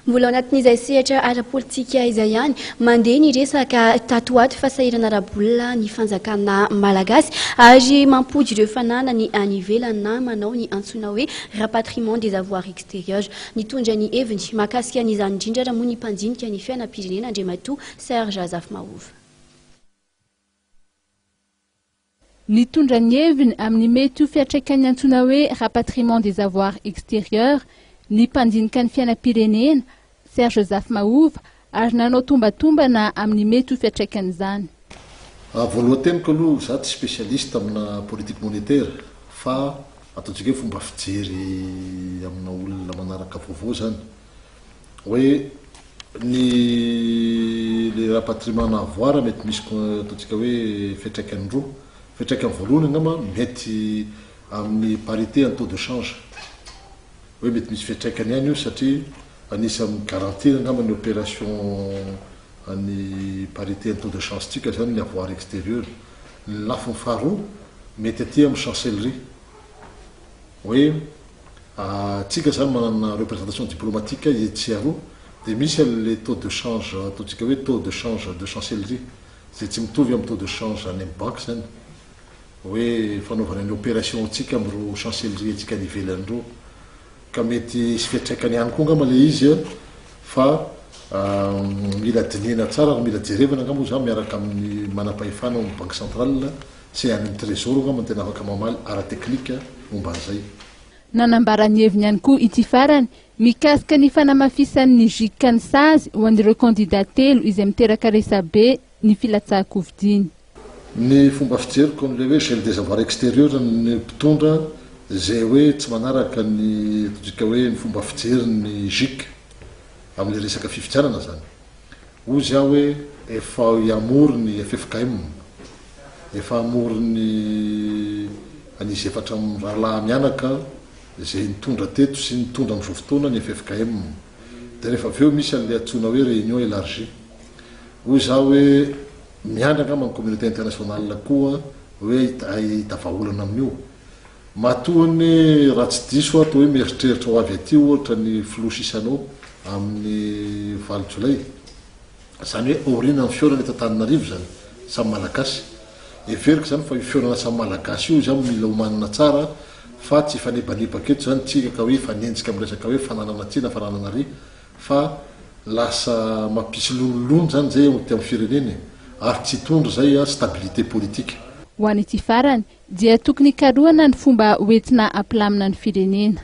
Mbola anatin'izay sehatra ara-politika izay ihany mandeha ny resaka tatoato fasahirana ara-bolona ny fanjakana malagasy ary mampody ireo fananany any ivelany na manao ny antsoina hoe rapatriement des avoirs extérieurs. Nitondra ny heviny mahakasika an'izany indrindra raha moa ny mpanjinika ny fiainam-pirenena Andriamatoa Serge Azafmaovo. Nitondra ny heviny amin'ny mety ho fiantraikany antsoina hoe rapatriement des avoirs extérieurs ny mpandinika ny fiainam-pirenena Serge Azafmaovo ary nanao tombatombana amin'ny mety ho fiantraikany izany. Voalohateniko aloha za tsy spécialiste amina politique monétaire fa ataontsika hoe fomba fijery amina olona manaraka vaovao zany hoe ny le rapatriement na avoir mety misy ataontsika hoe fiantraikany roa. Fiantraikany voalohany angamba mety amin'ny parité en taux de change hoe mety misy fiantraikany ihany io satria anisan'ny garantir angamba ny opération any parité en taux de change tika zany ny avoir extérieur. Ny lafiny faharoa mety aty amin'ny chancellerie hoe tsika zany manana représentation diplomatique etsy aroa dia misy le taux de change ataontsika hoe taux de change de chancellerie zay tsy mitovy amin'ny taux de change any amin'ny banque zany hoe fanaovana ny opération tsika amin'ireo chancellerie tsika ny ivelany reo ka mety sy fiantraikany ihany koa angamba le izy fa mila dinihana tsara mila jerevana angamba za miaraka amin'ny manam-pahefana amin'ny banque centrale sy any amin'ny trésor angamba tena afaka mamaly ara-teknika momba an'izay. Nanambarany heviny ihany koa ity farany mikasika ny fanamafisan'ny jikany sazy ho an'ireo candidat telo izay miteraka resabe ny filatsahan-kovidiny. Ny fomba fijeriko an'ilay hoe gel des avoirs extérieurs ny mpitondra zay hoe tsy manaraka ny totsika hoe ny fomba fijery ny JIC amin'le resaka fifidianana zany. Ozy aho hoe efa iamory ny FFKM, efa amory ny an'izy efatra rahalahy mianaka zay nitondra teto sy nitondra amin'izao fotoana ny FFKM. Dia rehefa avy eo misy an'ilay antsoina hoe réunion élargie. Ozy aho hoe miandraka amin'ny communauté internationale koa hoe hitavaolana amin'io. Matoany raha tsy diso atao hoe mieritreritra ho avy aty ohatra ny filosisanao amin'ny valo jolay zany hoe aoriana ny fiorana eto Antananarivo zany samy malagasy everiko zany fa io fiorana samy malagasy io zany mila homanina tsara fa tsy fanebanebaka eto zany tsika ka hoe fanenjika amin'ny resaka hoe fananana tsina fananana ry fa lasa mampisy lonolono zany zay ty amin'ny fireneny ary tsy tondra zay stabilité politique. Ho an'ity farany dia tokony karohana ny fomba hoentina ampilamina ny firenena.